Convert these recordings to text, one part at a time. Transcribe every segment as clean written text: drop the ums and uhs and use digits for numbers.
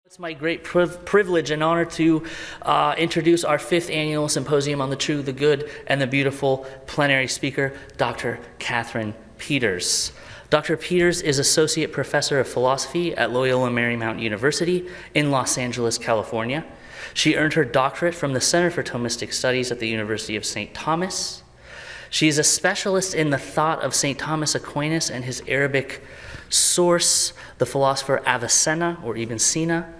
It's my great privilege and honor to introduce our 5th annual Symposium on the True, the Good, and the Beautiful plenary speaker, Dr. Catherine Peters. Dr. Peters is Associate Professor of Philosophy at Loyola Marymount University in Los Angeles, California. She earned her doctorate from the Center for Thomistic Studies at the University of St. Thomas. She is a specialist in the thought of St. Thomas Aquinas and his Arabic source, the philosopher Avicenna, or Ibn Sina.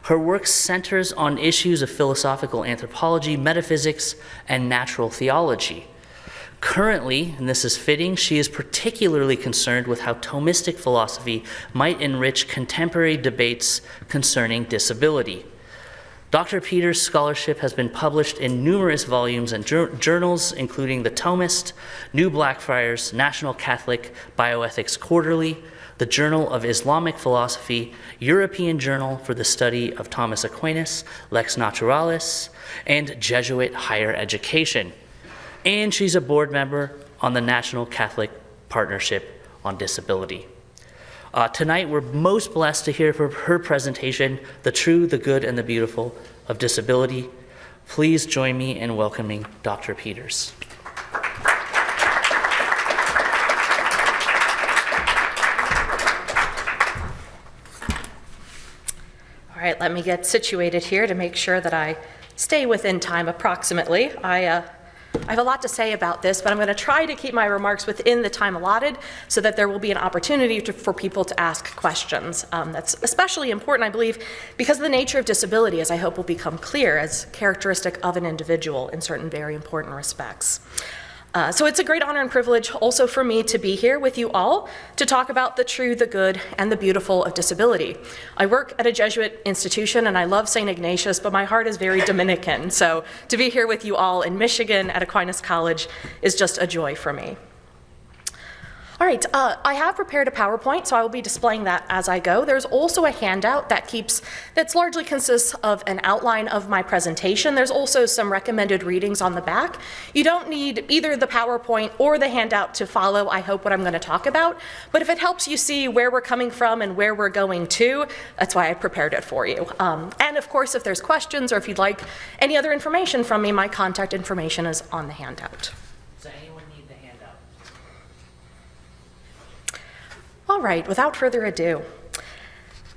Her work centers on issues of philosophical anthropology, metaphysics, and natural theology. Currently, and this is fitting, she is particularly concerned with how Thomistic philosophy might enrich contemporary debates concerning disability. Dr. Peters' scholarship has been published in numerous volumes and journals, including The Thomist, New Blackfriars, National Catholic Bioethics Quarterly, the Journal of Islamic Philosophy, European Journal for the Study of Thomas Aquinas, Lex Naturalis, and Jesuit Higher Education. And she's a board member on the National Catholic Partnership on Disability. Tonight, we're most blessed to hear from her presentation, The True, the Good, and the Beautiful of Disability. Please join me in welcoming Dr. Peters. All right, let me get situated here to make sure that I stay within time approximately. I have a lot to say about this, but I'm going to try to keep my remarks within the time allotted so that there will be an opportunity for people to ask questions. That's especially important, I believe, because of the nature of disability, as I hope will become clear, as characteristic of an individual in certain very important respects. So it's a great honor and privilege also for me to be here with you all to talk about the true, the good, and the beautiful of disability. I work at a Jesuit institution and I love St. Ignatius, but my heart is very Dominican. So to be here with you all in Michigan at Aquinas College is just a joy for me. All right, I have prepared a PowerPoint, so I will be displaying that as I go. There's also a handout that largely consists of an outline of my presentation. There's also some recommended readings on the back. You don't need either the PowerPoint or the handout to follow, I hope, what I'm going to talk about. But if it helps you see where we're coming from and where we're going to, that's why I prepared it for you. And of course, if there's questions or if you'd like any other information from me, my contact information is on the handout. All right, without further ado,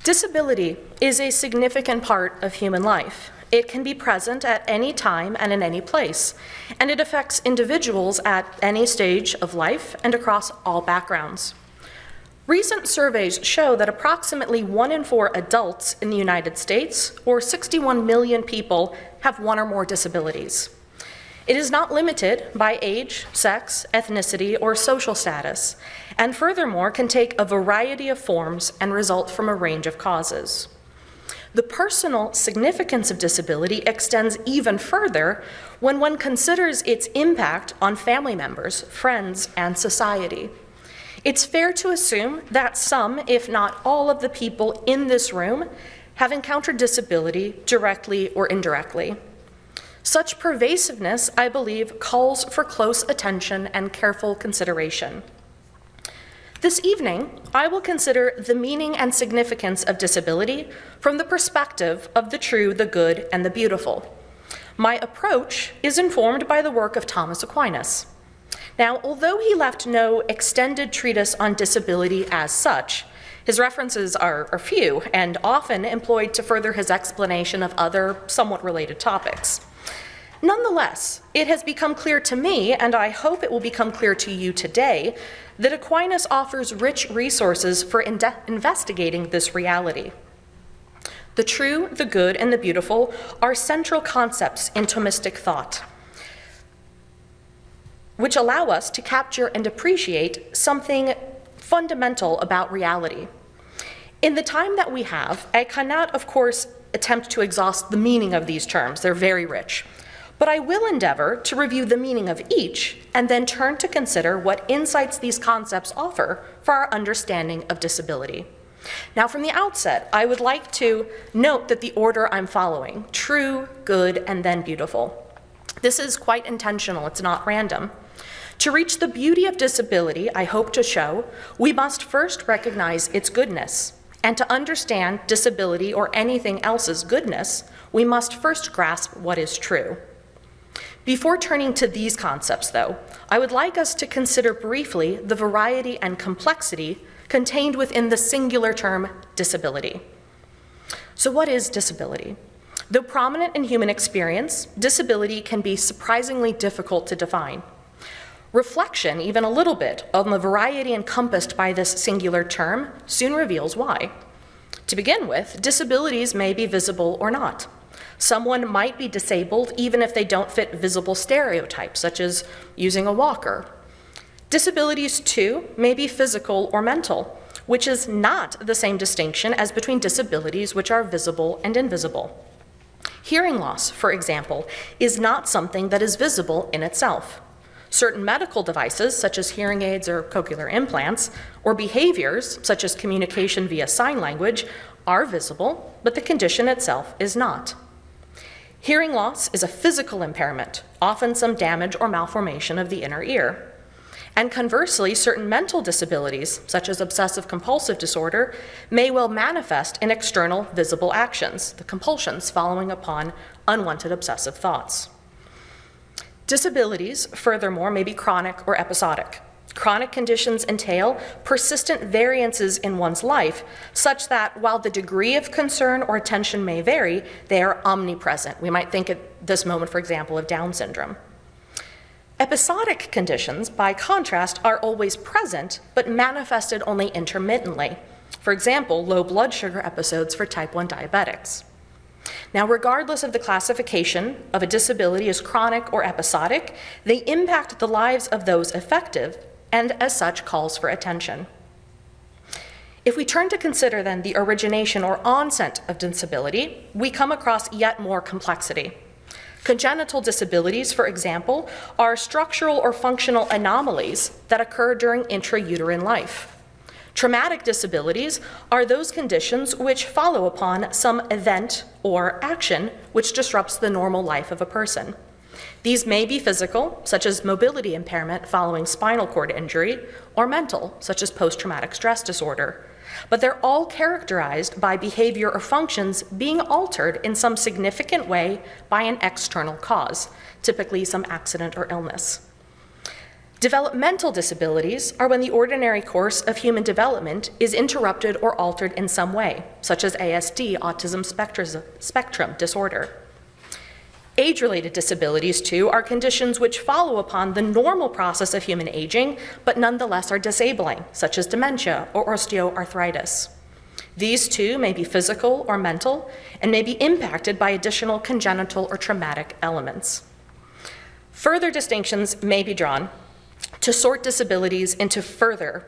disability is a significant part of human life. It can be present at any time and in any place, and it affects individuals at any stage of life and across all backgrounds. Recent surveys show that approximately 1 in 4 adults in the United States, or 61 million people, have one or more disabilities. It is not limited by age, sex, ethnicity, or social status, and furthermore can take a variety of forms and result from a range of causes. The personal significance of disability extends even further when one considers its impact on family members, friends, and society. It's fair to assume that some, if not all, of the people in this room have encountered disability directly or indirectly. Such pervasiveness, I believe, calls for close attention and careful consideration. This evening, I will consider the meaning and significance of disability from the perspective of the true, the good, and the beautiful. My approach is informed by the work of Thomas Aquinas. Now, although he left no extended treatise on disability as such, his references are few and often employed to further his explanation of other somewhat related topics. Nonetheless, it has become clear to me, and I hope it will become clear to you today, that Aquinas offers rich resources for investigating this reality. The true, the good, and the beautiful are central concepts in Thomistic thought, which allow us to capture and appreciate something fundamental about reality. In the time that we have, I cannot, of course, attempt to exhaust the meaning of these terms. They're very rich. But I will endeavor to review the meaning of each and then turn to consider what insights these concepts offer for our understanding of disability. Now, from the outset, I would like to note that the order I'm following, true, good, and then beautiful. This is quite intentional, it's not random. To reach the beauty of disability, I hope to show, we must first recognize its goodness. And to understand disability or anything else's goodness, we must first grasp what is true. Before turning to these concepts, though, I would like us to consider briefly the variety and complexity contained within the singular term disability. So what is disability? Though prominent in human experience, disability can be surprisingly difficult to define. Reflection, even a little bit, on the variety encompassed by this singular term soon reveals why. To begin with, disabilities may be visible or not. Someone might be disabled even if they don't fit visible stereotypes, such as using a walker. Disabilities, too, may be physical or mental, which is not the same distinction as between disabilities which are visible and invisible. Hearing loss, for example, is not something that is visible in itself. Certain medical devices, such as hearing aids or cochlear implants, or behaviors, such as communication via sign language, are visible, but the condition itself is not. Hearing loss is a physical impairment, often some damage or malformation of the inner ear. And conversely, certain mental disabilities, such as obsessive-compulsive disorder, may well manifest in external visible actions, the compulsions following upon unwanted obsessive thoughts. Disabilities, furthermore, may be chronic or episodic. Chronic conditions entail persistent variances in one's life, such that while the degree of concern or attention may vary, they are omnipresent. We might think at this moment, for example, of Down syndrome. Episodic conditions, by contrast, are always present, but manifested only intermittently. For example, low blood sugar episodes for type 1 diabetics. Now, regardless of the classification of a disability as chronic or episodic, they impact the lives of those affected, and as such calls for attention. If we turn to consider then the origination or onset of disability, we come across yet more complexity. Congenital disabilities, for example, are structural or functional anomalies that occur during intrauterine life. Traumatic disabilities are those conditions which follow upon some event or action which disrupts the normal life of a person. These may be physical, such as mobility impairment following spinal cord injury, or mental, such as post-traumatic stress disorder. But they're all characterized by behavior or functions being altered in some significant way by an external cause, typically some accident or illness. Developmental disabilities are when the ordinary course of human development is interrupted or altered in some way, such as ASD, autism spectrum disorder. Age-related disabilities, too, are conditions which follow upon the normal process of human aging, but nonetheless are disabling, such as dementia or osteoarthritis. These, too, may be physical or mental, and may be impacted by additional congenital or traumatic elements. Further distinctions may be drawn to sort disabilities into further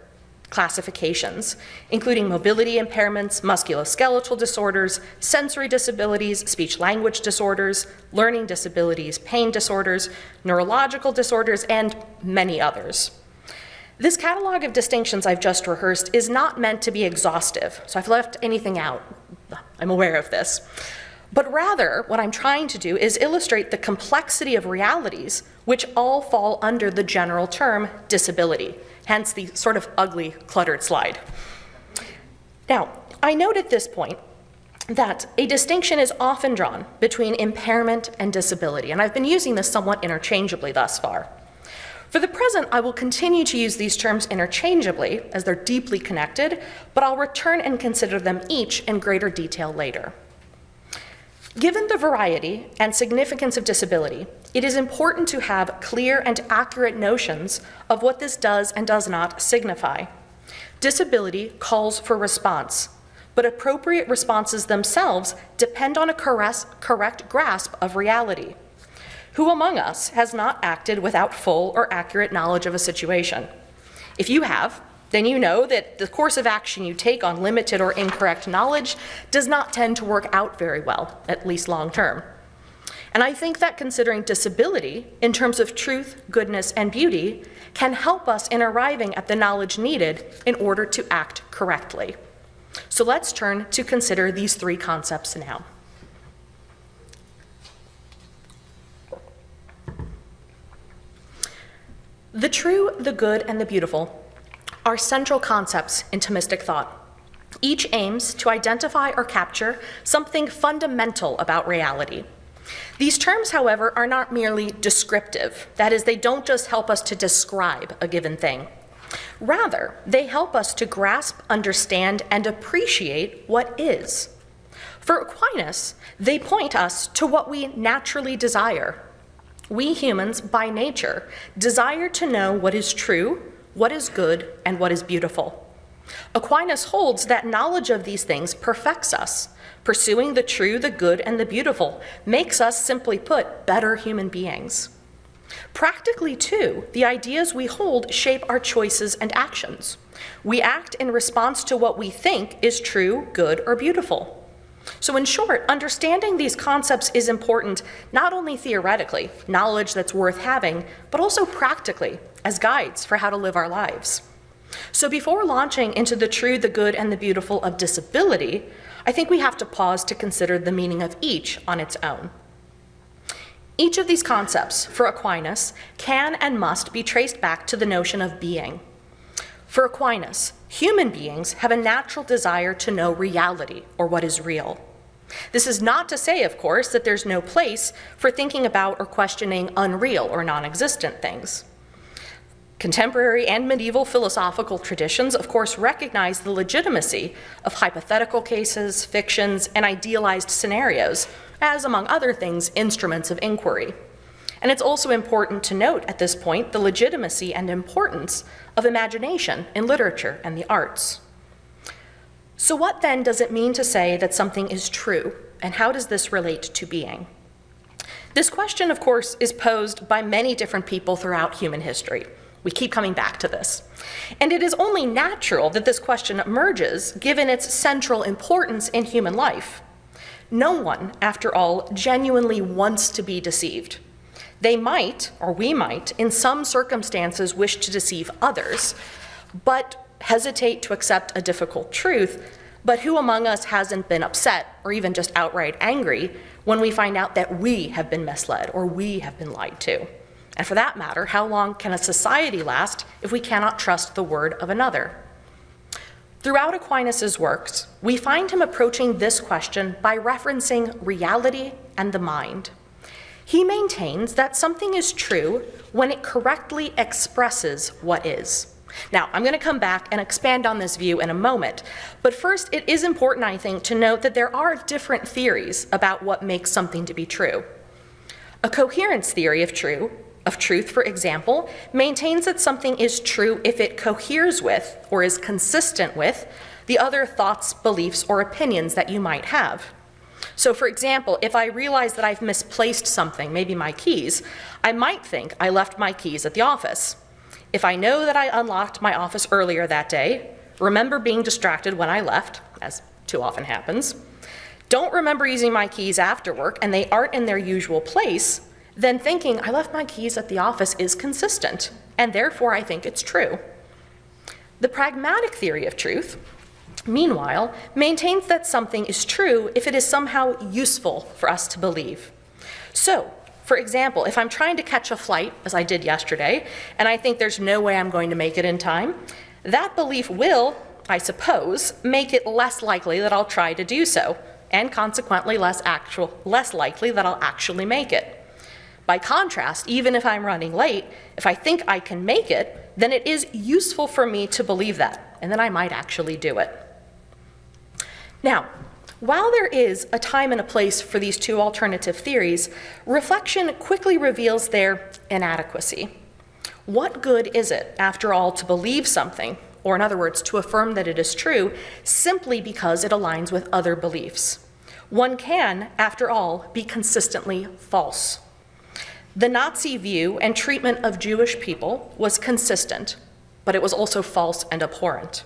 classifications, including mobility impairments, musculoskeletal disorders, sensory disabilities, speech-language disorders, learning disabilities, pain disorders, neurological disorders, and many others. This catalog of distinctions I've just rehearsed is not meant to be exhaustive, so if I've left anything out, I'm aware of this. But rather, what I'm trying to do is illustrate the complexity of realities which all fall under the general term disability, hence the sort of ugly, cluttered slide. Now, I note at this point that a distinction is often drawn between impairment and disability, and I've been using this somewhat interchangeably thus far. For the present, I will continue to use these terms interchangeably as they're deeply connected, but I'll return and consider them each in greater detail later. Given the variety and significance of disability, it is important to have clear and accurate notions of what this does and does not signify. Disability calls for response, but appropriate responses themselves depend on a correct grasp of reality. Who among us has not acted without full or accurate knowledge of a situation? If you have, then you know that the course of action you take on limited or incorrect knowledge does not tend to work out very well, at least long term. And I think that considering disability in terms of truth, goodness, and beauty can help us in arriving at the knowledge needed in order to act correctly. So let's turn to consider these three concepts now. The true, the good, and the beautiful are central concepts in Thomistic thought. Each aims to identify or capture something fundamental about reality. These terms, however, are not merely descriptive. That is, they don't just help us to describe a given thing. Rather, they help us to grasp, understand, and appreciate what is. For Aquinas, they point us to what we naturally desire. We humans, by nature, desire to know what is true, what is good, and what is beautiful. Aquinas holds that knowledge of these things perfects us. Pursuing the true, the good, and the beautiful makes us, simply put, better human beings. Practically, too, the ideas we hold shape our choices and actions. We act in response to what we think is true, good, or beautiful. So in short, understanding these concepts is important not only theoretically, knowledge that's worth having, but also practically as guides for how to live our lives. So before launching into the true, the good, and the beautiful of disability, I think we have to pause to consider the meaning of each on its own. Each of these concepts, for Aquinas, can and must be traced back to the notion of being. For Aquinas, human beings have a natural desire to know reality, or what is real. This is not to say, of course, that there's no place for thinking about or questioning unreal or non-existent things. Contemporary and medieval philosophical traditions, of course, recognize the legitimacy of hypothetical cases, fictions, and idealized scenarios as, among other things, instruments of inquiry. And it's also important to note at this point the legitimacy and importance of imagination in literature and the arts. So what then does it mean to say that something is true, and how does this relate to being? This question, of course, is posed by many different people throughout human history. We keep coming back to this. And it is only natural that this question emerges given its central importance in human life. No one, after all, genuinely wants to be deceived. They might, or we might, in some circumstances wish to deceive others, but hesitate to accept a difficult truth. But who among us hasn't been upset or even just outright angry when we find out that we have been misled or we have been lied to? And for that matter, how long can a society last if we cannot trust the word of another? Throughout Aquinas' works, we find him approaching this question by referencing reality and the mind. He maintains that something is true when it correctly expresses what is. Now, I'm going to come back and expand on this view in a moment, but first it is important, I think, to note that there are different theories about what makes something to be true. A coherence theory of truth, for example, maintains that something is true if it coheres with, or is consistent with, the other thoughts, beliefs, or opinions that you might have. So for example, if I realize that I've misplaced something, maybe my keys, I might think I left my keys at the office. If I know that I unlocked my office earlier that day, remember being distracted when I left, as too often happens, don't remember using my keys after work, and they aren't in their usual place, then thinking I left my keys at the office is consistent, and therefore I think it's true. The pragmatic theory of truth, meanwhile, maintains that something is true if it is somehow useful for us to believe. So, for example, if I'm trying to catch a flight, as I did yesterday, and I think there's no way I'm going to make it in time, that belief will, I suppose, make it less likely that I'll try to do so, and consequently less likely that I'll actually make it. By contrast, even if I'm running late, if I think I can make it, then it is useful for me to believe that, and then I might actually do it. Now, while there is a time and a place for these two alternative theories, reflection quickly reveals their inadequacy. What good is it, after all, to believe something, or in other words, to affirm that it is true, simply because it aligns with other beliefs? One can, after all, be consistently false. The Nazi view and treatment of Jewish people was consistent, but it was also false and abhorrent.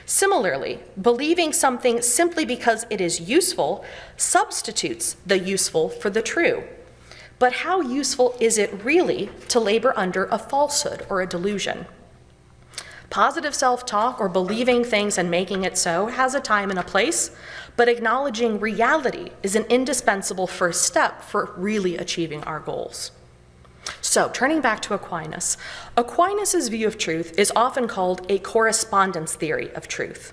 Similarly, believing something simply because it is useful substitutes the useful for the true. But how useful is it really to labor under a falsehood or a delusion? Positive self-talk or believing things and making it so has a time and a place, but acknowledging reality is an indispensable first step for really achieving our goals. So, turning back to Aquinas, Aquinas' view of truth is often called a correspondence theory of truth.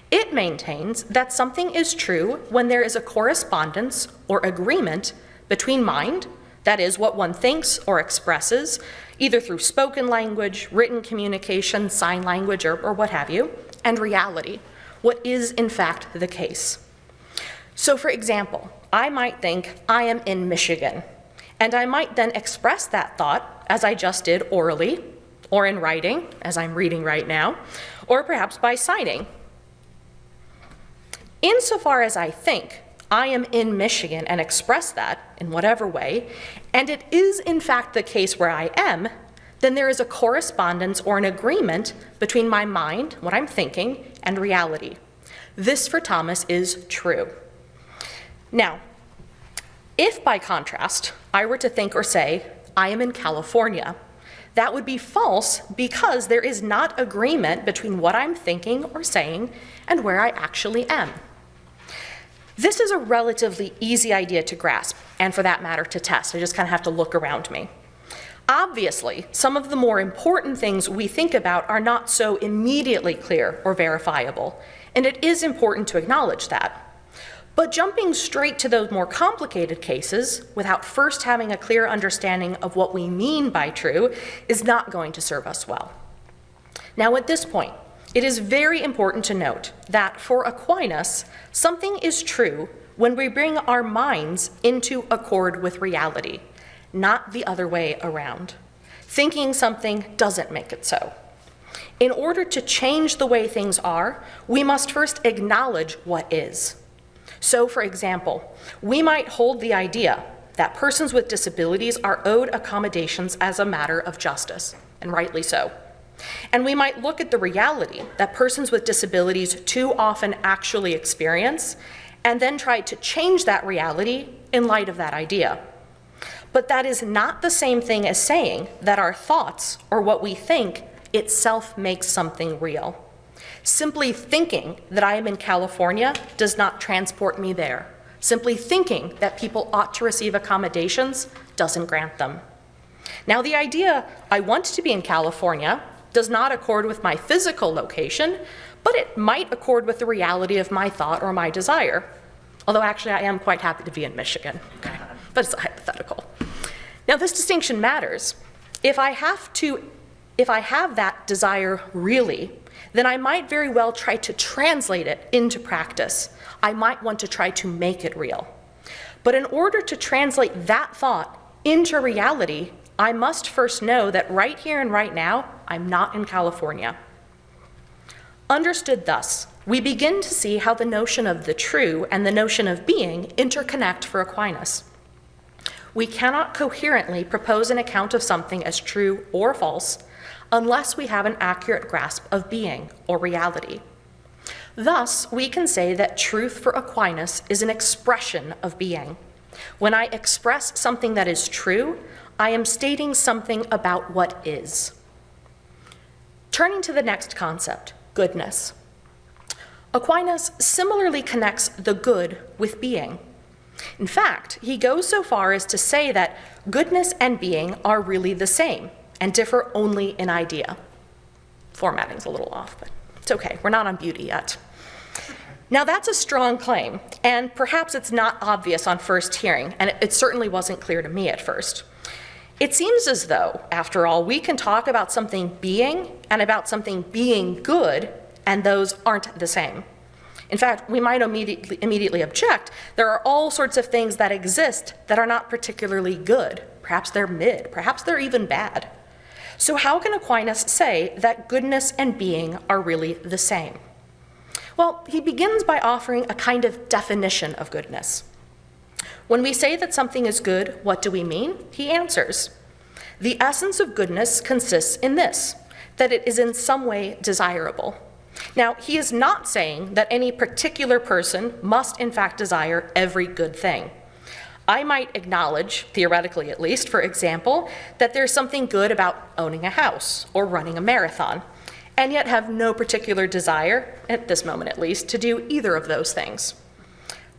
It maintains that something is true when there is a correspondence or agreement between mind, that is, what one thinks or expresses, either through spoken language, written communication, sign language, or what have you, and reality, what is in fact the case. So for example, I might think, I am in Michigan, and I might then express that thought, as I just did orally, or in writing, as I'm reading right now, or perhaps by signing. Insofar as I think I am in Michigan and express that in whatever way, and it is in fact the case where I am, then there is a correspondence or an agreement between my mind, what I'm thinking, and reality. This, for Thomas, is true. Now, if by contrast, I were to think or say, I am in California, that would be false because there is not agreement between what I'm thinking or saying and where I actually am. This is a relatively easy idea to grasp, and for that matter, to test. I just kind of have to look around me. Obviously, some of the more important things we think about are not so immediately clear or verifiable, and it is important to acknowledge that. But jumping straight to those more complicated cases without first having a clear understanding of what we mean by true is not going to serve us well. Now, at this point, it is very important to note that for Aquinas, something is true when we bring our minds into accord with reality, not the other way around. Thinking something doesn't make it so. In order to change the way things are, we must first acknowledge what is. So, for example, we might hold the idea that persons with disabilities are owed accommodations as a matter of justice, and rightly so. And we might look at the reality that persons with disabilities too often actually experience, and then try to change that reality in light of that idea. But that is not the same thing as saying that our thoughts, or what we think, itself makes something real. Simply thinking that I am in California does not transport me there. Simply thinking that people ought to receive accommodations doesn't grant them. Now, the idea I want to be in California does not accord with my physical location, but it might accord with the reality of my thought or my desire. Although actually I am quite happy to be in Michigan, okay? But it's a hypothetical. Now, this distinction matters. If I have that desire really, then I might very well try to translate it into practice. I might want to try to make it real. But in order to translate that thought into reality, I must first know that right here and right now, I'm not in California. Understood thus, we begin to see how the notion of the true and the notion of being interconnect for Aquinas. We cannot coherently propose an account of something as true or false unless we have an accurate grasp of being or reality. Thus, we can say that truth for Aquinas is an expression of being. When I express something that is true, I am stating something about what is. Turning to the next concept, goodness. Aquinas similarly connects the good with being. In fact, he goes so far as to say that goodness and being are really the same and differ only in idea. Formatting's a little off, but it's okay. We're not on beauty yet. Now, that's a strong claim, and perhaps it's not obvious on first hearing, and it certainly wasn't clear to me at first. It seems as though, after all, we can talk about something being and about something being good, and those aren't the same. In fact, we might immediately object. There are all sorts of things that exist that are not particularly good. Perhaps they're mid, perhaps they're even bad. So how can Aquinas say that goodness and being are really the same? Well, he begins by offering a kind of definition of goodness. When we say that something is good, what do we mean? He answers, the essence of goodness consists in this, that it is in some way desirable. Now, he is not saying that any particular person must in fact desire every good thing. I might acknowledge, theoretically at least, for example, that there's something good about owning a house or running a marathon, and yet have no particular desire, at this moment at least, to do either of those things.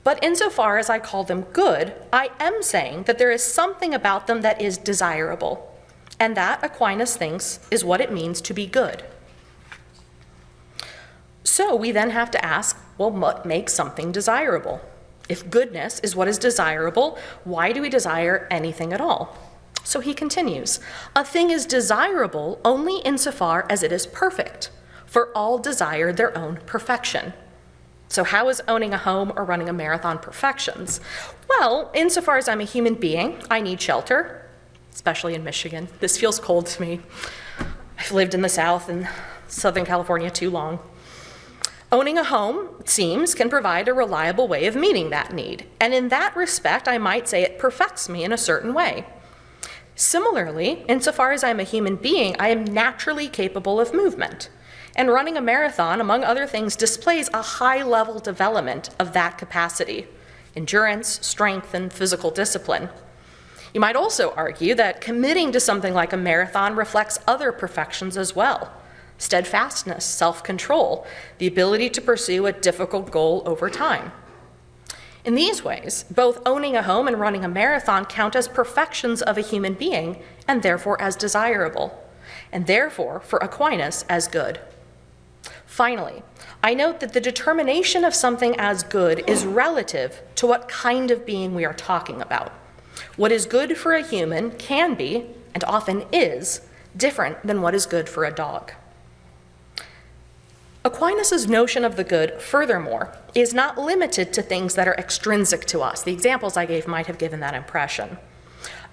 But insofar as I call them good, I am saying that there is something about them that is desirable, and that, Aquinas thinks, is what it means to be good. So we then have to ask, well, what makes something desirable? If goodness is what is desirable, why do we desire anything at all? So he continues, a thing is desirable only insofar as it is perfect, for all desire their own perfection. So how is owning a home or running a marathon perfections? Well, insofar as I'm a human being, I need shelter, especially in Michigan. This feels cold to me. I've lived in the South and Southern California too long. Owning a home, it seems, can provide a reliable way of meeting that need. And in that respect, I might say it perfects me in a certain way. Similarly, insofar as I'm a human being, I am naturally capable of movement. And running a marathon, among other things, displays a high-level development of that capacity: endurance, strength, and physical discipline. You might also argue that committing to something like a marathon reflects other perfections as well: steadfastness, self-control, the ability to pursue a difficult goal over time. In these ways, both owning a home and running a marathon count as perfections of a human being, and therefore as desirable, and therefore, for Aquinas, as good. Finally, I note that the determination of something as good is relative to what kind of being we are talking about. What is good for a human can be, and often is, different than what is good for a dog. Aquinas' notion of the good, furthermore, is not limited to things that are extrinsic to us. The examples I gave might have given that impression.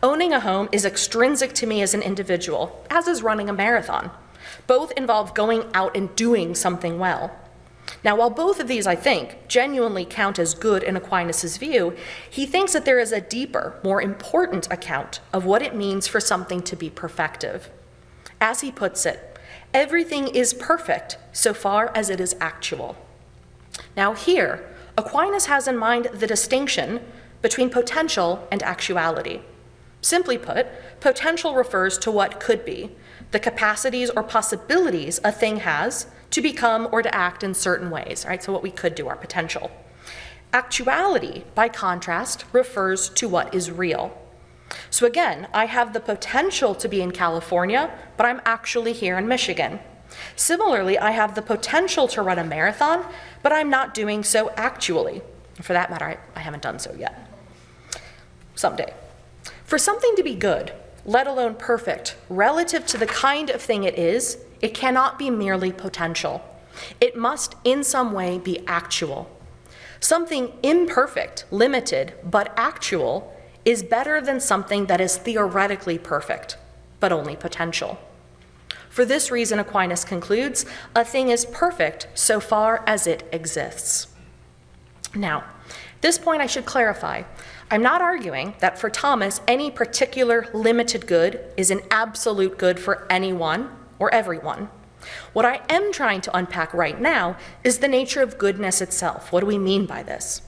Owning a home is extrinsic to me as an individual, as is running a marathon. Both involve going out and doing something well. Now, while both of these, I think, genuinely count as good in Aquinas' view, he thinks that there is a deeper, more important account of what it means for something to be perfective. As he puts it, everything is perfect so far as it is actual. Now here, Aquinas has in mind the distinction between potential and actuality. Simply put, potential refers to what could be, the capacities or possibilities a thing has to become or to act in certain ways, right? So what we could do, our potential. Actuality, by contrast, refers to what is real. So again, I have the potential to be in California, but I'm actually here in Michigan. Similarly, I have the potential to run a marathon, but I'm not doing so actually. For that matter, I haven't done so yet. Someday. For something to be good, let alone perfect, relative to the kind of thing it is, it cannot be merely potential. It must in some way be actual. Something imperfect, limited, but actual is better than something that is theoretically perfect, but only potential. For this reason, Aquinas concludes, a thing is perfect so far as it exists. Now, at this point I should clarify, I'm not arguing that for Thomas, any particular limited good is an absolute good for anyone or everyone. What I am trying to unpack right now is the nature of goodness itself. What do we mean by this?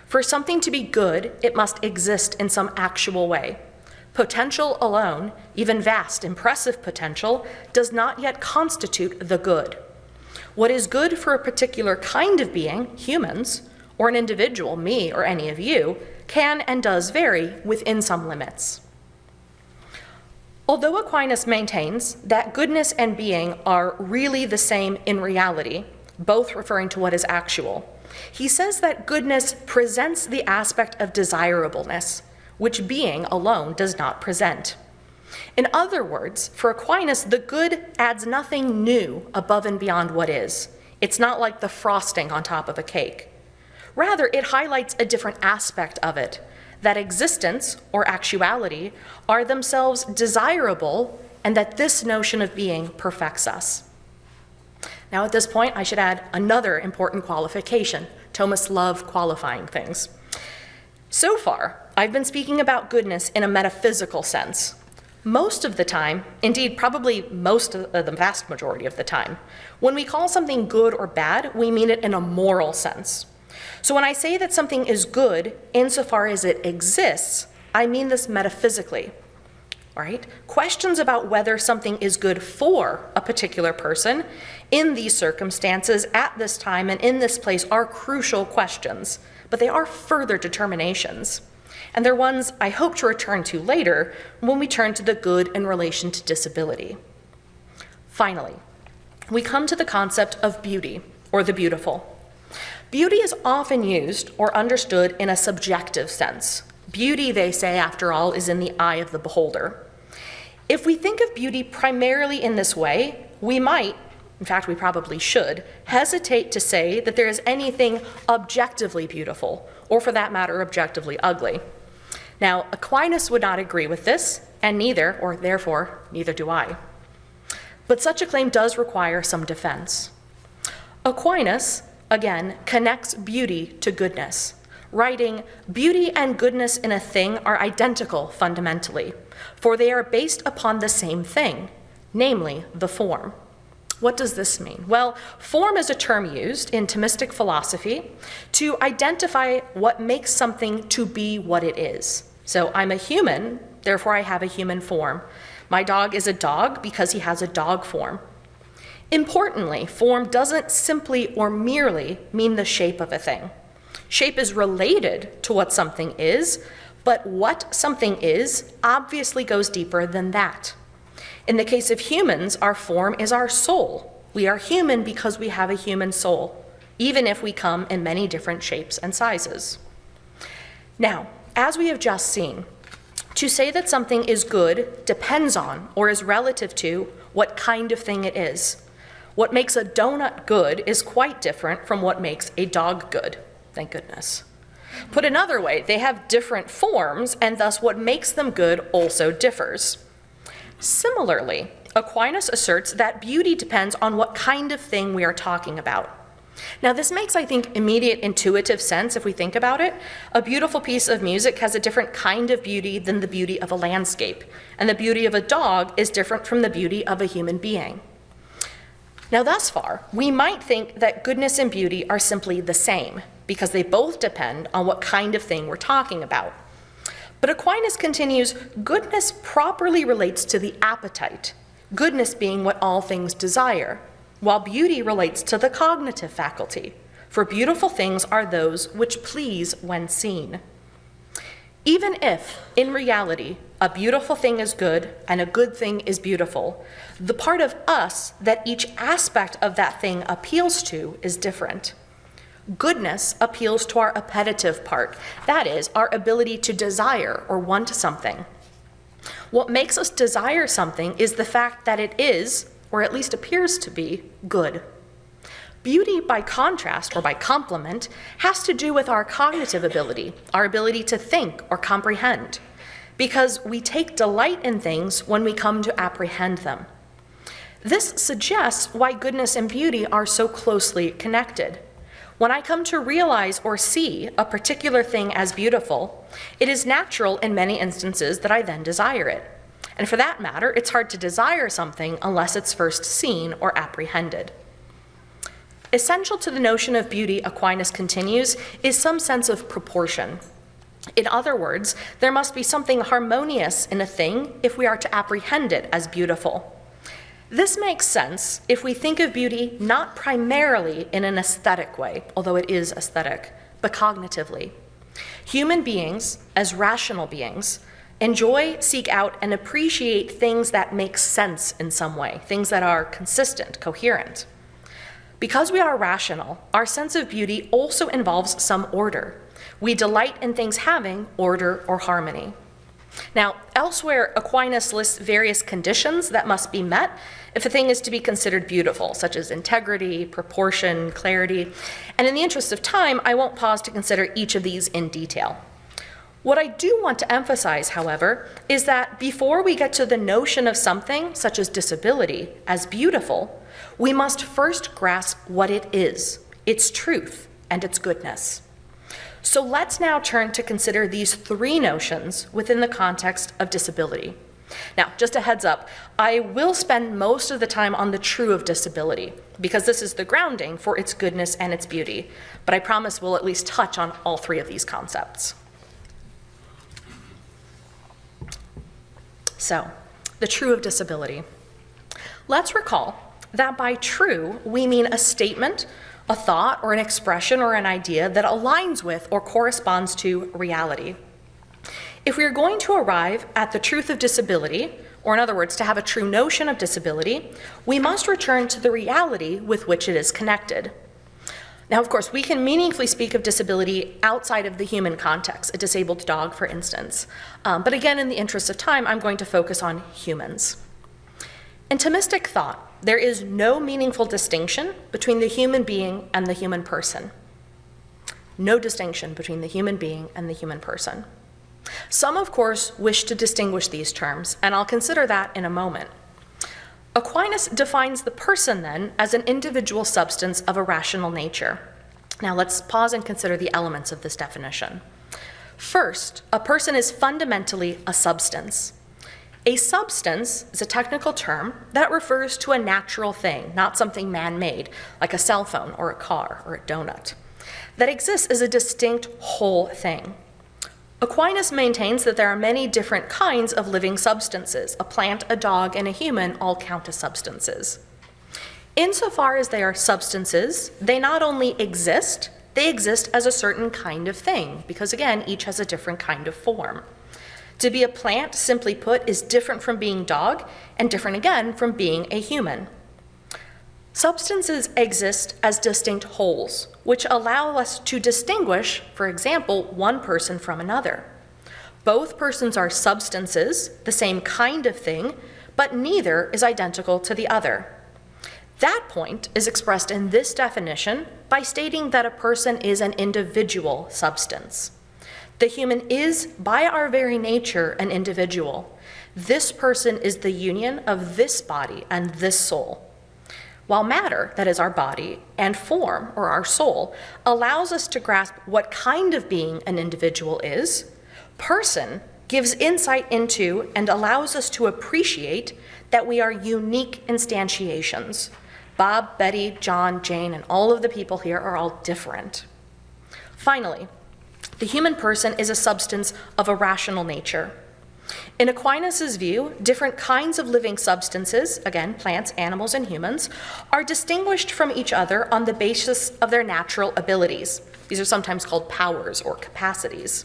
For something to be good, it must exist in some actual way. Potential alone, even vast, impressive potential, does not yet constitute the good. What is good for a particular kind of being, humans, or an individual, me or any of you, can and does vary within some limits. Although Aquinas maintains that goodness and being are really the same in reality, both referring to what is actual, he says that goodness presents the aspect of desirableness, which being alone does not present. In other words, for Aquinas, the good adds nothing new above and beyond what is. It's not like the frosting on top of a cake. Rather, it highlights a different aspect of it, that existence or actuality are themselves desirable, and that this notion of being perfects us. Now at this point, I should add another important qualification. Thomas loved qualifying things. So far, I've been speaking about goodness in a metaphysical sense. Most of the time, indeed probably most of the vast majority of the time, when we call something good or bad, we mean it in a moral sense. So when I say that something is good insofar as it exists, I mean this metaphysically. All right? Questions about whether something is good for a particular person in these circumstances, at this time, and in this place are crucial questions, but they are further determinations. And they're ones I hope to return to later when we turn to the good in relation to disability. Finally, we come to the concept of beauty, or the beautiful. Beauty is often used or understood in a subjective sense. Beauty, they say, after all, is in the eye of the beholder. If we think of beauty primarily in this way, we might, in fact, we probably should, hesitate to say that there is anything objectively beautiful, or for that matter, objectively ugly. Now, Aquinas would not agree with this, and neither, or therefore, neither do I. But such a claim does require some defense. Aquinas, again, connects beauty to goodness, writing, "Beauty and goodness in a thing are identical fundamentally, for they are based upon the same thing, namely the form." What does this mean? Well, form is a term used in Thomistic philosophy to identify what makes something to be what it is. So I'm a human, therefore I have a human form. My dog is a dog because he has a dog form. Importantly, form doesn't simply or merely mean the shape of a thing. Shape is related to what something is, but what something is obviously goes deeper than that. In the case of humans, our form is our soul. We are human because we have a human soul, even if we come in many different shapes and sizes. Now, as we have just seen, to say that something is good depends on or is relative to what kind of thing it is. What makes a donut good is quite different from what makes a dog good, thank goodness. Put another way, they have different forms, and thus what makes them good also differs. Similarly, Aquinas asserts that beauty depends on what kind of thing we are talking about. Now, this makes, I think, immediate intuitive sense if we think about it. A beautiful piece of music has a different kind of beauty than the beauty of a landscape, and the beauty of a dog is different from the beauty of a human being. Now, thus far, we might think that goodness and beauty are simply the same, because they both depend on what kind of thing we're talking about. But Aquinas continues, goodness properly relates to the appetite, goodness being what all things desire, while beauty relates to the cognitive faculty, for beautiful things are those which please when seen. Even if, in reality, a beautiful thing is good and a good thing is beautiful, the part of us that each aspect of that thing appeals to is different. Goodness appeals to our appetitive part, that is, our ability to desire or want something. What makes us desire something is the fact that it is, or at least appears to be, good. Beauty, by contrast, or by complement, has to do with our cognitive ability, our ability to think or comprehend, because we take delight in things when we come to apprehend them. This suggests why goodness and beauty are so closely connected. When I come to realize or see a particular thing as beautiful, it is natural in many instances that I then desire it. And for that matter, it's hard to desire something unless it's first seen or apprehended. Essential to the notion of beauty, Aquinas continues, is some sense of proportion. In other words, there must be something harmonious in a thing if we are to apprehend it as beautiful. This makes sense if we think of beauty not primarily in an aesthetic way, although it is aesthetic, but cognitively. Human beings, as rational beings, enjoy, seek out, and appreciate things that make sense in some way, things that are consistent, coherent. Because we are rational, our sense of beauty also involves some order. We delight in things having order or harmony. Now, elsewhere, Aquinas lists various conditions that must be met if a thing is to be considered beautiful, such as integrity, proportion, clarity. And in the interest of time, I won't pause to consider each of these in detail. What I do want to emphasize, however, is that before we get to the notion of something, such as disability, as beautiful, we must first grasp what it is, its truth, and its goodness. So let's now turn to consider these three notions within the context of disability. Now, just a heads up, I will spend most of the time on the true of disability, because this is the grounding for its goodness and its beauty, but I promise we'll at least touch on all three of these concepts. So, the true of disability. Let's recall that by true, we mean a statement, a thought, or an expression, or an idea that aligns with or corresponds to reality. If we are going to arrive at the truth of disability, or in other words, to have a true notion of disability, we must return to the reality with which it is connected. Now, of course, we can meaningfully speak of disability outside of the human context, a disabled dog, for instance. But again, in the interest of time, I'm going to focus on humans. In Thomistic thought, there is no meaningful distinction between the human being and the human person. No distinction between the human being and the human person. Some, of course, wish to distinguish these terms, and I'll consider that in a moment. Aquinas defines the person, then, as an individual substance of a rational nature. Now, let's pause and consider the elements of this definition. First, a person is fundamentally a substance. A substance is a technical term that refers to a natural thing, not something man-made, like a cell phone or a car or a donut, that exists as a distinct whole thing. Aquinas maintains that there are many different kinds of living substances. A plant, a dog, and a human all count as substances. Insofar as they are substances, they not only exist, they exist as a certain kind of thing, because again, each has a different kind of form. To be a plant, simply put, is different from being dog, and different again from being a human. Substances exist as distinct wholes, which allow us to distinguish, for example, one person from another. Both persons are substances, the same kind of thing, but neither is identical to the other. That point is expressed in this definition by stating that a person is an individual substance. The human is, by our very nature, an individual. This person is the union of this body and this soul. While matter, that is our body, and form, or our soul, allows us to grasp what kind of being an individual is, person gives insight into and allows us to appreciate that we are unique instantiations. Bob, Betty, John, Jane, and all of the people here are all different. Finally, the human person is a substance of a rational nature. In Aquinas' view, different kinds of living substances, again, plants, animals, and humans, are distinguished from each other on the basis of their natural abilities. These are sometimes called powers or capacities.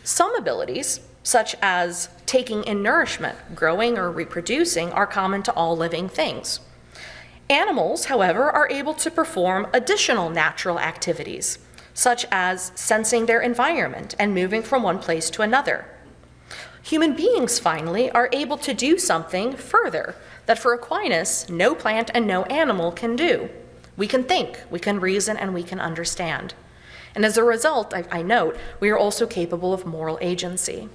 Some abilities, such as taking in nourishment, growing, or reproducing, are common to all living things. Animals, however, are able to perform additional natural activities, such as sensing their environment and moving from one place to another. Human beings, finally, are able to do something further that for Aquinas, no plant and no animal can do. We can think, we can reason, and we can understand. And as a result, I note, we are also capable of moral agency.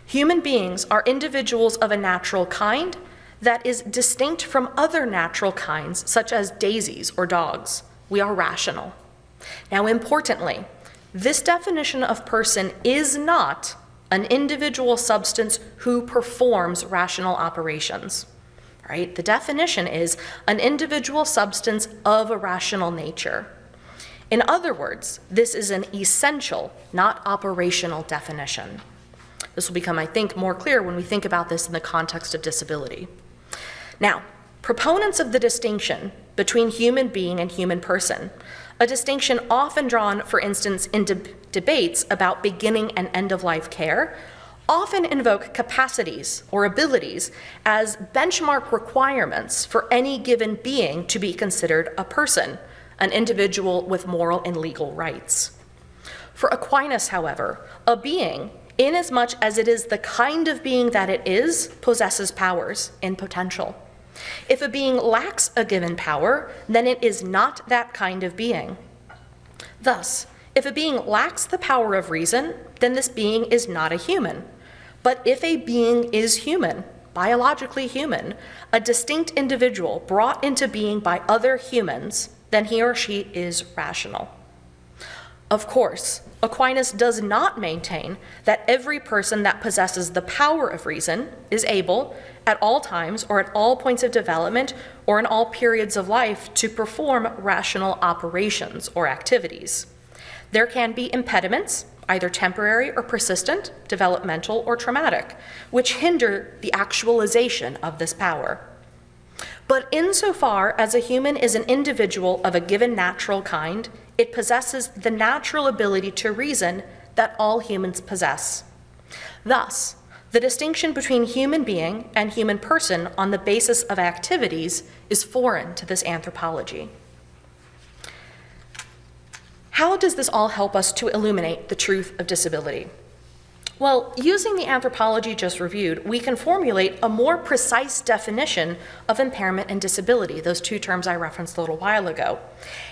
Human beings are individuals of a natural kind that is distinct from other natural kinds, such as daisies or dogs. We are rational. Now, importantly, this definition of person is not an individual substance who performs rational operations. Right? The definition is an individual substance of a rational nature. In other words, this is an essential, not operational definition. This will become, I think, more clear when we think about this in the context of disability. Now, proponents of the distinction between human being and human person, a distinction often drawn, for instance, in debates about beginning and end-of-life care, often invoke capacities or abilities as benchmark requirements for any given being to be considered a person, an individual with moral and legal rights. For Aquinas, however, a being, inasmuch as it is the kind of being that it is, possesses powers in potential. If a being lacks a given power, then it is not that kind of being. Thus, if a being lacks the power of reason, then this being is not a human. But if a being is human, biologically human, a distinct individual brought into being by other humans, then he or she is rational. Of course, Aquinas does not maintain that every person that possesses the power of reason is able, at all times or at all points of development or in all periods of life, to perform rational operations or activities. There can be impediments, either temporary or persistent, developmental or traumatic, which hinder the actualization of this power. But insofar as a human is an individual of a given natural kind, it possesses the natural ability to reason that all humans possess. Thus, the distinction between human being and human person on the basis of activities is foreign to this anthropology. How does this all help us to illuminate the truth of disability? Well, using the anthropology just reviewed, we can formulate a more precise definition of impairment and disability, those two terms I referenced a little while ago,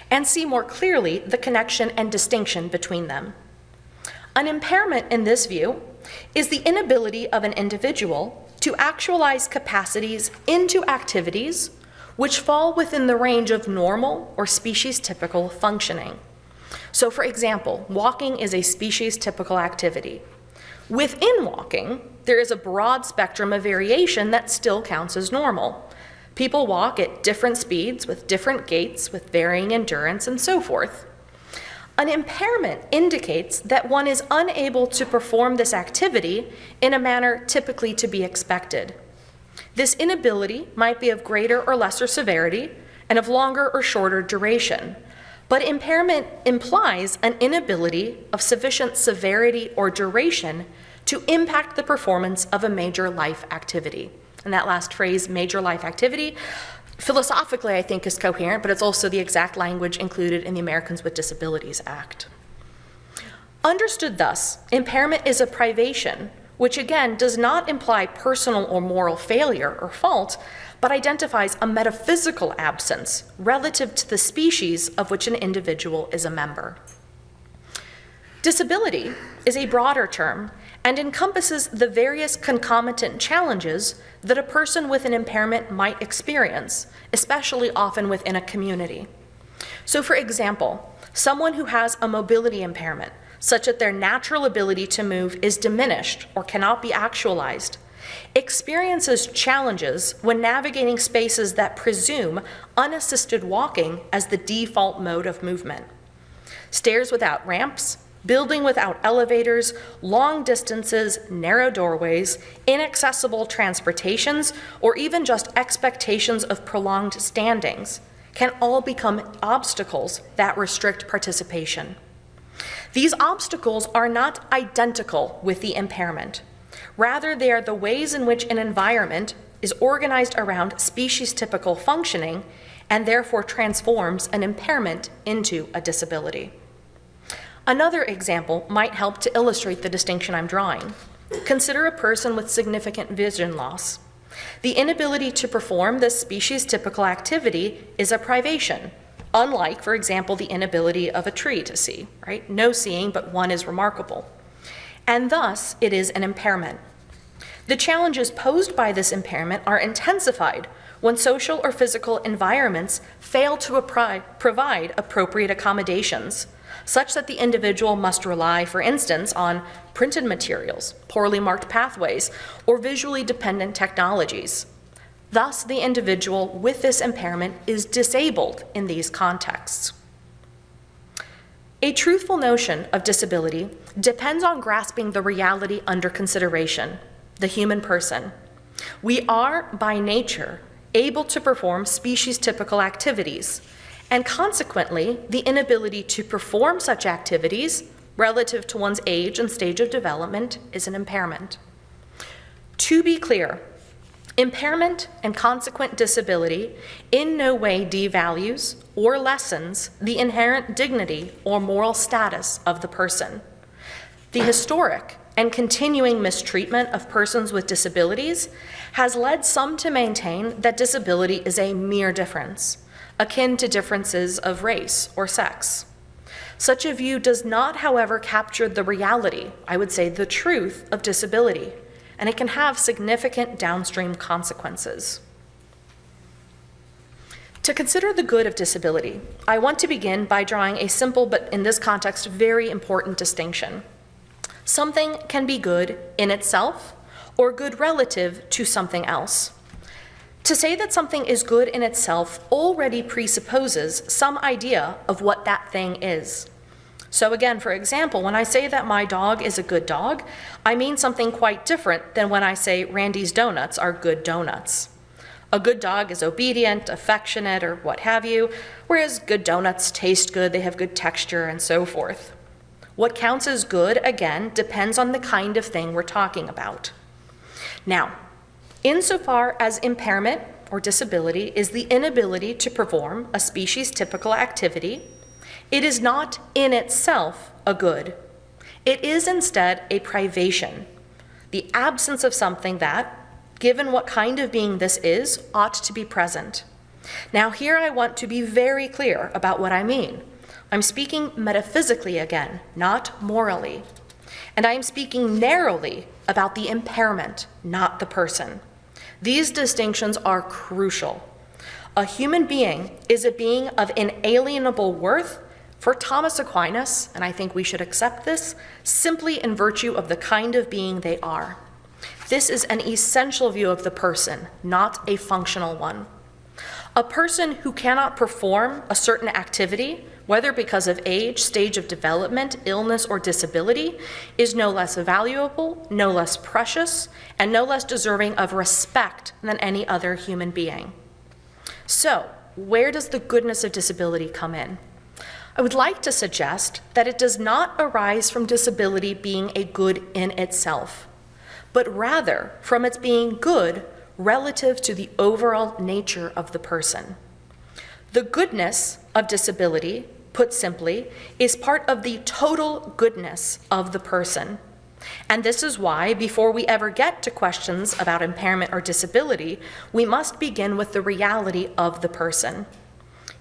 and see more clearly the connection and distinction between them. An impairment, in this view, is the inability of an individual to actualize capacities into activities which fall within the range of normal or species-typical functioning. So, for example, walking is a species-typical activity. Within walking, there is a broad spectrum of variation that still counts as normal. People walk at different speeds, with different gaits, with varying endurance, and so forth. An impairment indicates that one is unable to perform this activity in a manner typically to be expected. This inability might be of greater or lesser severity and of longer or shorter duration, but impairment implies an inability of sufficient severity or duration to impact the performance of a major life activity. And that last phrase, major life activity, philosophically I think is coherent, but it's also the exact language included in the Americans with Disabilities Act. Understood thus, impairment is a privation, which again does not imply personal or moral failure or fault, but identifies a metaphysical absence relative to the species of which an individual is a member. Disability is a broader term and encompasses the various concomitant challenges that a person with an impairment might experience, especially often within a community. So, for example, someone who has a mobility impairment, such that their natural ability to move is diminished or cannot be actualized, experiences challenges when navigating spaces that presume unassisted walking as the default mode of movement. Stairs without ramps, building without elevators, long distances, narrow doorways, inaccessible transportations, or even just expectations of prolonged standings can all become obstacles that restrict participation. These obstacles are not identical with the impairment. Rather, they are the ways in which an environment is organized around species-typical functioning and therefore transforms an impairment into a disability. Another example might help to illustrate the distinction I'm drawing. Consider a person with significant vision loss. The inability to perform this species-typical activity is a privation, unlike, for example, the inability of a tree to see, right? No seeing, but one is remarkable. And thus, it is an impairment. The challenges posed by this impairment are intensified when social or physical environments fail to provide appropriate accommodations, such that the individual must rely, for instance, on printed materials, poorly marked pathways, or visually dependent technologies. Thus, the individual with this impairment is disabled in these contexts. A truthful notion of disability depends on grasping the reality under consideration, the human person. We are, by nature, able to perform species-typical activities, and consequently, the inability to perform such activities relative to one's age and stage of development is an impairment. To be clear, impairment and consequent disability in no way devalues or lessens the inherent dignity or moral status of the person. The historic and continuing mistreatment of persons with disabilities has led some to maintain that disability is a mere difference, akin to differences of race or sex. Such a view does not, however, capture the reality, I would say the truth, of disability, and it can have significant downstream consequences. To consider the good of disability, I want to begin by drawing a simple but, in this context, very important distinction. Something can be good in itself or good relative to something else. To say that something is good in itself already presupposes some idea of what that thing is. So again, for example, when I say that my dog is a good dog, I mean something quite different than when I say Randy's donuts are good donuts. A good dog is obedient, affectionate, or what have you, whereas good donuts taste good, they have good texture, and so forth. What counts as good, again, depends on the kind of thing we're talking about. Now, insofar as impairment or disability is the inability to perform a species-typical activity, It is not in itself a good. It is instead a privation, the absence of something that, given what kind of being this is, ought to be present. Now here I want to be very clear about what I mean. I'm speaking metaphysically again, not morally. And I am speaking narrowly about the impairment, not the person. These distinctions are crucial. A human being is a being of inalienable worth for Thomas Aquinas, and I think we should accept this, simply in virtue of the kind of being they are. This is an essential view of the person, not a functional one. A person who cannot perform a certain activity, whether because of age, stage of development, illness, or disability, is no less valuable, no less precious, and no less deserving of respect than any other human being. So, where does the goodness of disability come in? I would like to suggest that it does not arise from disability being a good in itself, but rather from its being good relative to the overall nature of the person. The goodness of disability, put simply, is part of the total goodness of the person. And this is why, before we ever get to questions about impairment or disability, we must begin with the reality of the person.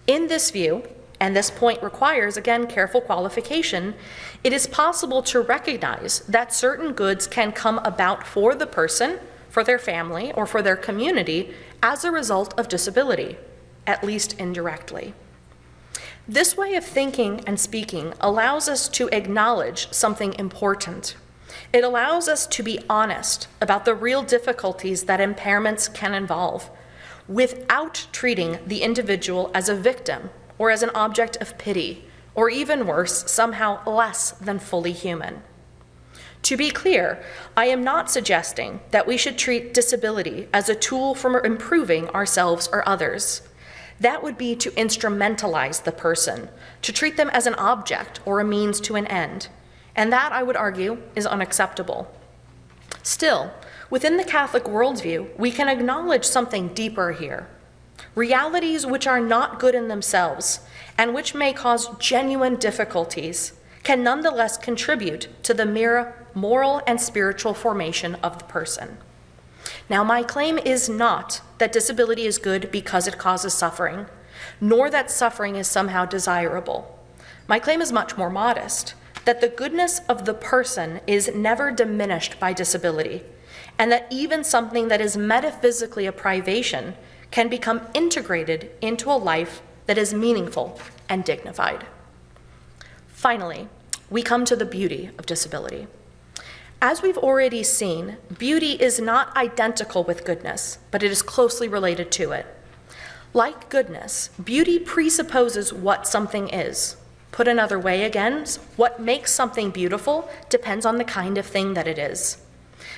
In this view, and this point requires, again, careful qualification, it is possible to recognize that certain goods can come about for the person, for their family, or for their community as a result of disability, at least indirectly. This way of thinking and speaking allows us to acknowledge something important. It allows us to be honest about the real difficulties that impairments can involve, without treating the individual as a victim or as an object of pity, or even worse, somehow less than fully human. To be clear, I am not suggesting that we should treat disability as a tool for improving ourselves or others. That would be to instrumentalize the person, to treat them as an object or a means to an end. And that, I would argue, is unacceptable. Still, within the Catholic worldview, we can acknowledge something deeper here. Realities which are not good in themselves and which may cause genuine difficulties can nonetheless contribute to the mere moral and spiritual formation of the person. Now, my claim is not that disability is good because it causes suffering, nor that suffering is somehow desirable. My claim is much more modest, that the goodness of the person is never diminished by disability, and that even something that is metaphysically a privation can become integrated into a life that is meaningful and dignified. Finally, we come to the beauty of disability. As we've already seen, beauty is not identical with goodness, but it is closely related to it. Like goodness, beauty presupposes what something is. Put another way again, what makes something beautiful depends on the kind of thing that it is.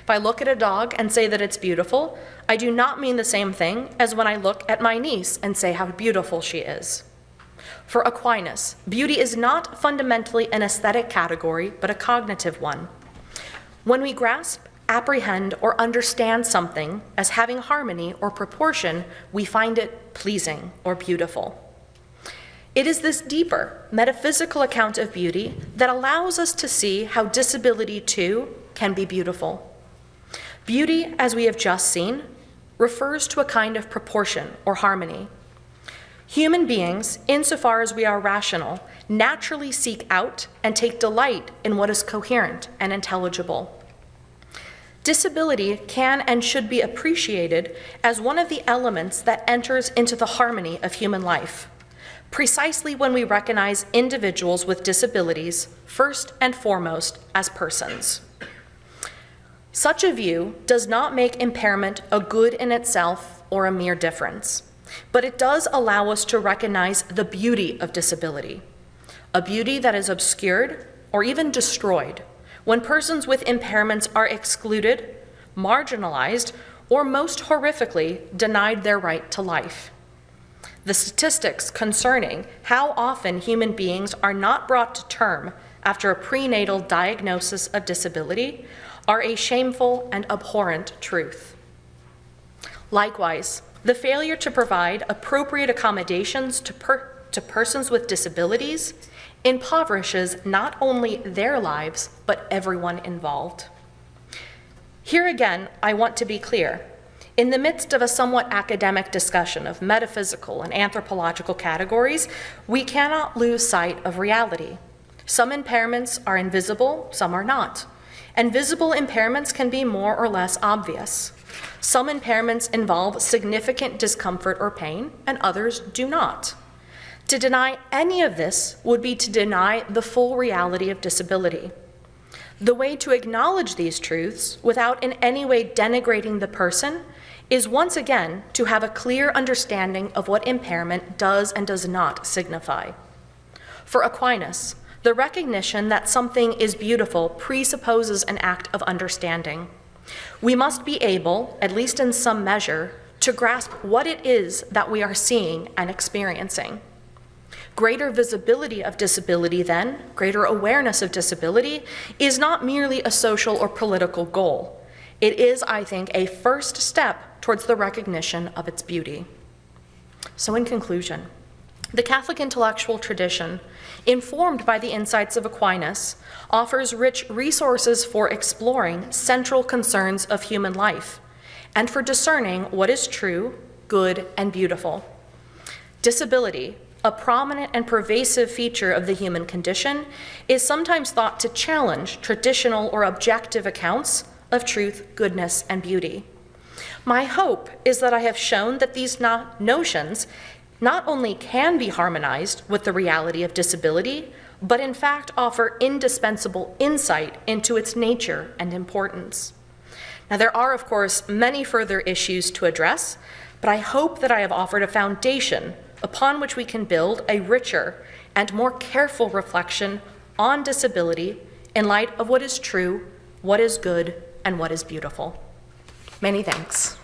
If I look at a dog and say that it's beautiful, I do not mean the same thing as when I look at my niece and say how beautiful she is. For Aquinas, beauty is not fundamentally an aesthetic category, but a cognitive one. When we grasp, apprehend, or understand something as having harmony or proportion, we find it pleasing or beautiful. It is this deeper, metaphysical account of beauty that allows us to see how disability, too, can be beautiful. Beauty, as we have just seen, refers to a kind of proportion or harmony. Human beings, insofar as we are rational, naturally seek out and take delight in what is coherent and intelligible. Disability can and should be appreciated as one of the elements that enters into the harmony of human life, precisely when we recognize individuals with disabilities first and foremost as persons. Such a view does not make impairment a good in itself or a mere difference, but it does allow us to recognize the beauty of disability, a beauty that is obscured or even destroyed when persons with impairments are excluded, marginalized, or most horrifically, denied their right to life. The statistics concerning how often human beings are not brought to term after a prenatal diagnosis of disability are a shameful and abhorrent truth. Likewise, the failure to provide appropriate accommodations to to persons with disabilities impoverishes not only their lives, but everyone involved. Here again, I want to be clear. In the midst of a somewhat academic discussion of metaphysical and anthropological categories, we cannot lose sight of reality. Some impairments are invisible, some are not. And visible impairments can be more or less obvious. Some impairments involve significant discomfort or pain, and others do not. To deny any of this would be to deny the full reality of disability. The way to acknowledge these truths without in any way denigrating the person is once again to have a clear understanding of what impairment does and does not signify. For Aquinas, the recognition that something is beautiful presupposes an act of understanding. We must be able, at least in some measure, to grasp what it is that we are seeing and experiencing. Greater visibility of disability, then, greater awareness of disability, is not merely a social or political goal. It is, I think, a first step towards the recognition of its beauty. So in conclusion, the Catholic intellectual tradition, informed by the insights of Aquinas, offers rich resources for exploring central concerns of human life and for discerning what is true, good, and beautiful. Disability, a prominent and pervasive feature of the human condition, is sometimes thought to challenge traditional or objective accounts of truth, goodness, and beauty. My hope is that I have shown that these notions not only can be harmonized with the reality of disability, but in fact offer indispensable insight into its nature and importance. Now, there are, of course, many further issues to address, but I hope that I have offered a foundation upon which we can build a richer and more careful reflection on disability in light of what is true, what is good, and what is beautiful. Many thanks.